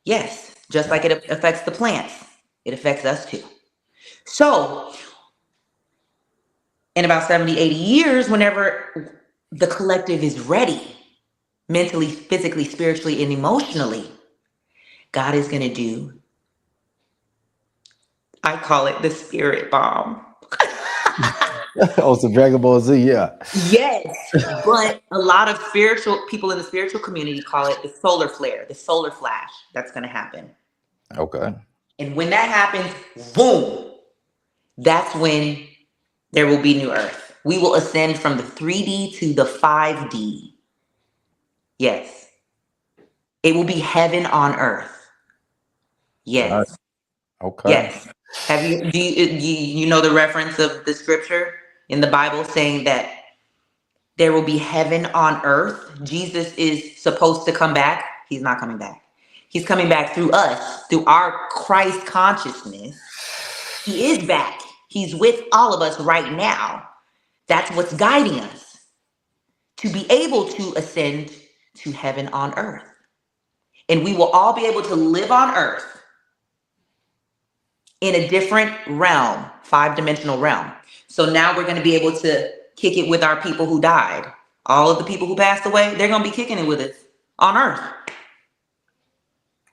Yes, just like it affects the plants, it affects us too. So, in about 70, 80 years, whenever the collective is ready, mentally, physically, spiritually, and emotionally, God is going to do, I call it the spirit bomb. Oh, so Dragon Ball Z. Yeah. Yes, but a lot of spiritual people in the spiritual community call it the solar flare, the solar flash that's going to happen. Okay. And when that happens, boom, that's when there will be new earth. We will ascend from the 3D to the 5D. Yes. It will be heaven on earth. All right. Yes. Okay. Yes. Have you you know the reference of the scripture in the Bible saying that there will be heaven on earth? Jesus is supposed to come back. He's not coming back. He's coming back through us, through our Christ consciousness. He is back. He's with all of us right now. That's what's guiding us to be able to ascend to heaven on earth. And we will all be able to live on earth in a different realm, 5-dimensional realm. So now we're going to be able to kick it with our people who died. All of the people who passed away, they're going to be kicking it with us on earth.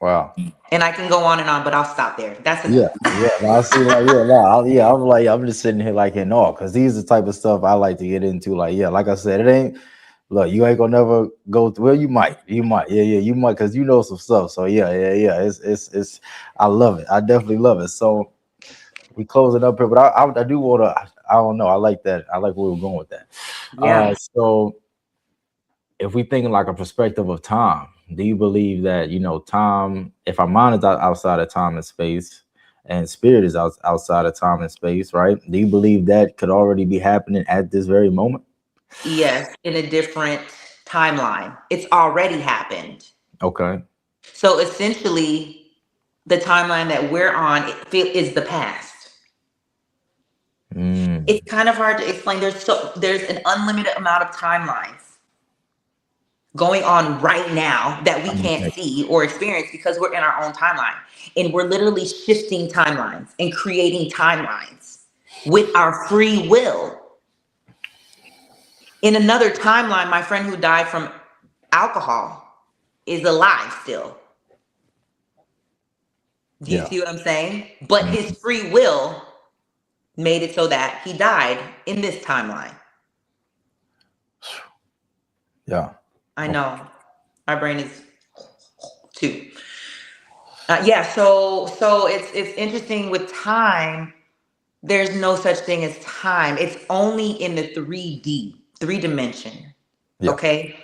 Wow. And I can go on and on, but I'll stop there. That's Yeah. enough. Yeah. No, I see. Like, yeah. No, yeah. I'm like, I'm just sitting here like in awe because these are the type of stuff I like to get into. Like, yeah, like I said, it ain't. Look, you ain't gonna never go through. Well, you might, yeah, you might, because you know some stuff. So yeah. It's. I love it. I definitely love it. So we close it up here, but I do want to. I don't know. I like that. I like where we're going with that. Yeah. So if we think in like a perspective of time, do you believe that time? If our mind is outside of time and space, and spirit is outside of time and space, right? Do you believe that could already be happening at this very moment? Yes, in a different timeline. It's already happened. Okay. So essentially, the timeline that we're on is the past. Mm, It's kind of hard to explain. There's an unlimited amount of timelines going on right now that we can't okay. see or experience because we're in our own timeline. And we're literally shifting timelines and creating timelines with our free will. In another timeline, my friend who died from alcohol is alive still. Do you Yeah. see what I'm saying? But his Mhm. free will made it so that he died in this timeline. Yeah. I Okay. know. My brain is too. Yeah, so it's interesting with time. There's no such thing as time. It's only in the 3D, 3 dimension. Yeah. Okay,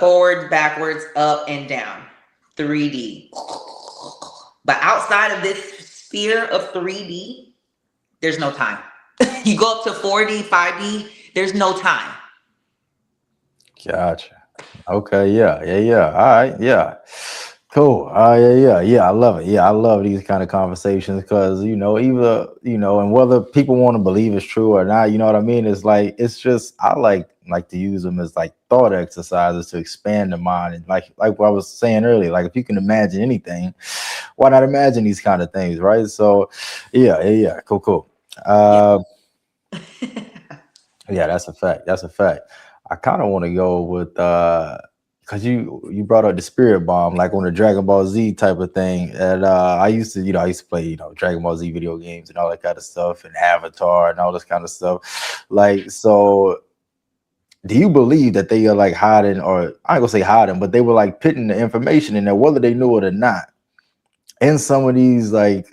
forward, backwards, up and down, 3D. But outside of this sphere of 3D, there's no time. You go up to 4D, 5D, there's no time. Gotcha. Okay, yeah. All right, yeah. Cool. Yeah. I love it. Yeah, I love these kind of conversations because either and whether people want to believe it's true or not, you know what I mean? It's like it's just I like to use them as like thought exercises to expand the mind and like what I was saying earlier. Like if you can imagine anything, why not imagine these kind of things, right? So, yeah. Cool. Yeah. Uh, Yeah, that's a fact. That's a fact. I kind of want to go with because you brought up the spirit bomb, like on the Dragon Ball Z type of thing. And I used to play, Dragon Ball Z video games and all that kind of stuff, and Avatar and all this kind of stuff. Like, so do you believe that they are like hiding, or I ain't gonna say hiding, but they were like putting the information in there, whether they knew it or not, in some of these like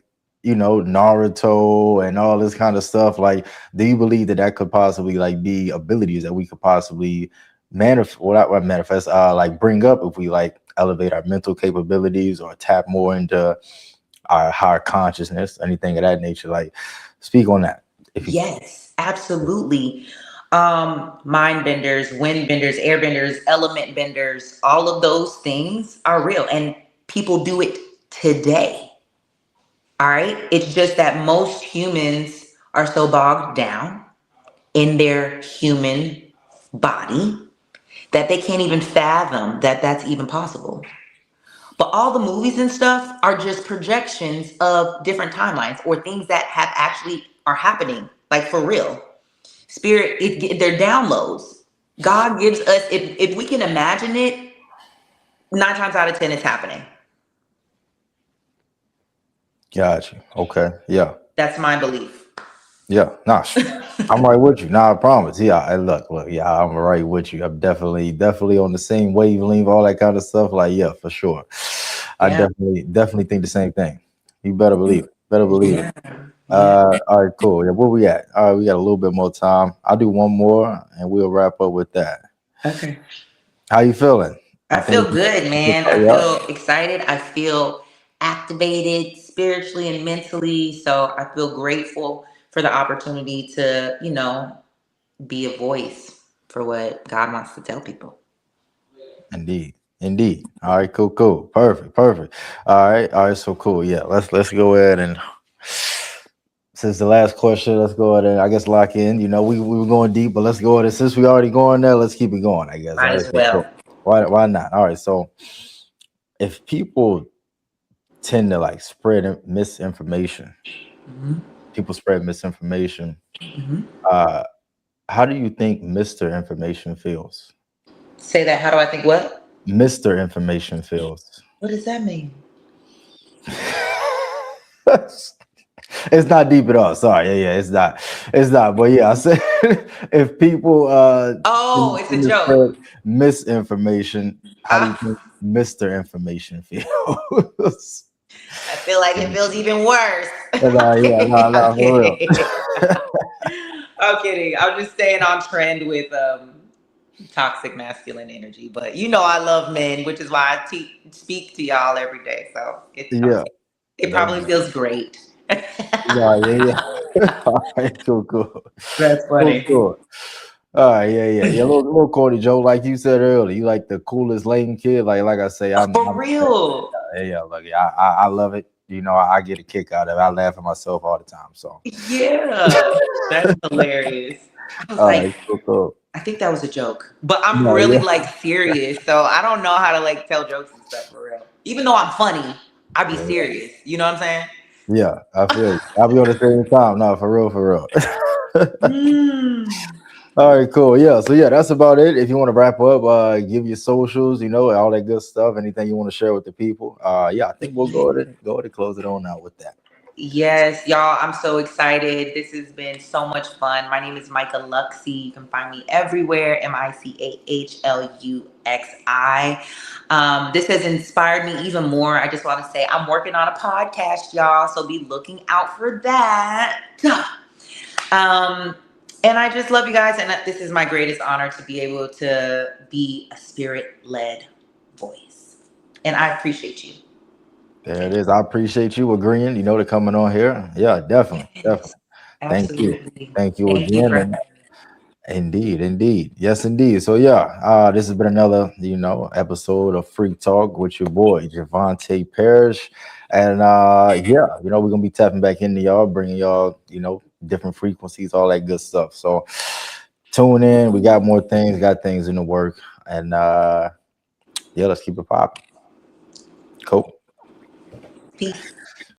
Naruto and all this kind of stuff, like do you believe that that could possibly like be abilities that we could possibly manifest, what manifest, like bring up if we like elevate our mental capabilities or tap more into our higher consciousness, anything of that nature? Like, speak on that if you can. Yes, absolutely. Mind benders, wind benders, air benders, element benders, all of those things are real and people do it today. All right. It's just that most humans are so bogged down in their human body that they can't even fathom that that's even possible. But all the movies and stuff are just projections of different timelines or things that have actually are happening, like for real. Spirit, they're downloads. God gives us, if we can imagine it, 9 times out of 10, it's happening. Got you. Okay. Yeah. That's my belief. Yeah. Nah, I'm right with you. Nah, I promise. Yeah. Look. Yeah, I'm right with you. I'm definitely on the same wavelength, all that kind of stuff. Like, yeah, for sure. I Yeah. definitely think the same thing. You better believe it. Better believe it. Yeah. Yeah. All right, cool. Yeah, where we at? All right, we got a little bit more time. I'll do one more and we'll wrap up with that. Okay. How you feeling? I I think feel good, man. I yeah, feel excited. I feel activated spiritually and mentally. So I feel grateful for the opportunity to, be a voice for what God wants to tell people. indeed. Indeed. All right, cool. Perfect. All right, so cool. Yeah, let's go ahead and since the last question, let's go ahead and I guess lock in. We were going deep, but let's go ahead and since we already going there, let's keep it going, I guess. All Might right, as so cool. well. Why not? All right, so if people tend to like spread misinformation, Hmm. people spread misinformation, Hmm. uh, how do you think Mr. Information feels? Say that. How do I think what? Mr. Information feels. What does that mean? It's not deep at all. Sorry, yeah, it's not. It's not. But yeah, I said if people Oh, tend it's a to joke. spread misinformation, how do you Ah, think Mr. Information feels? I feel like it feels even worse. Yeah, Okay, I'm no, for real. kidding. I'm kidding. I'm just staying on trend with toxic masculine energy. But I love men, which is why I speak to y'all every day. So Yeah. it No, probably feels great. no, yeah. All right, cool. That's funny. Cool. All right, yeah. Little corny Joe, like you said earlier, you like the coolest lame kid. Like I say, For I'm real. yeah. Look, I love it. I get a kick out of it. I laugh at myself all the time. So, Yeah. That's hilarious. I was all like, right, cool. I think that was a joke. But I'm No, really yeah, like serious. So I don't know how to like tell jokes and stuff for real. Even though I'm funny, I be yeah, serious. You know what I'm saying? yeah. I feel you. I'll be on the same time. No, for real. Mm. All right, cool. Yeah, so yeah, that's about it. If you want to wrap up, give your socials, all that good stuff. Anything you want to share with the people. Yeah, I think we'll go ahead and close it on out with that. Yes, y'all, I'm so excited. This has been so much fun. My name is Micah Luxi. You can find me everywhere, MICAHLUXI. This has inspired me even more. I just want to say I'm working on a podcast, y'all, so be looking out for that. Um, and I just love you guys, and this is my greatest honor to be able to be a spirit-led voice. And I appreciate you. There it is. I appreciate you agreeing, to coming on here. Yeah, definitely. Yes, Thank you. absolutely. Thank you Thank you again. for And Indeed, indeed. Yes, indeed. So yeah, this has been another, episode of Free Talk with your boy Javante Parrish. And yeah, we're gonna be tapping back into y'all, bringing y'all, different frequencies, all that good stuff. So tune in. We got more things, got things in the work. And yeah, let's keep it popping. Cool. Peace.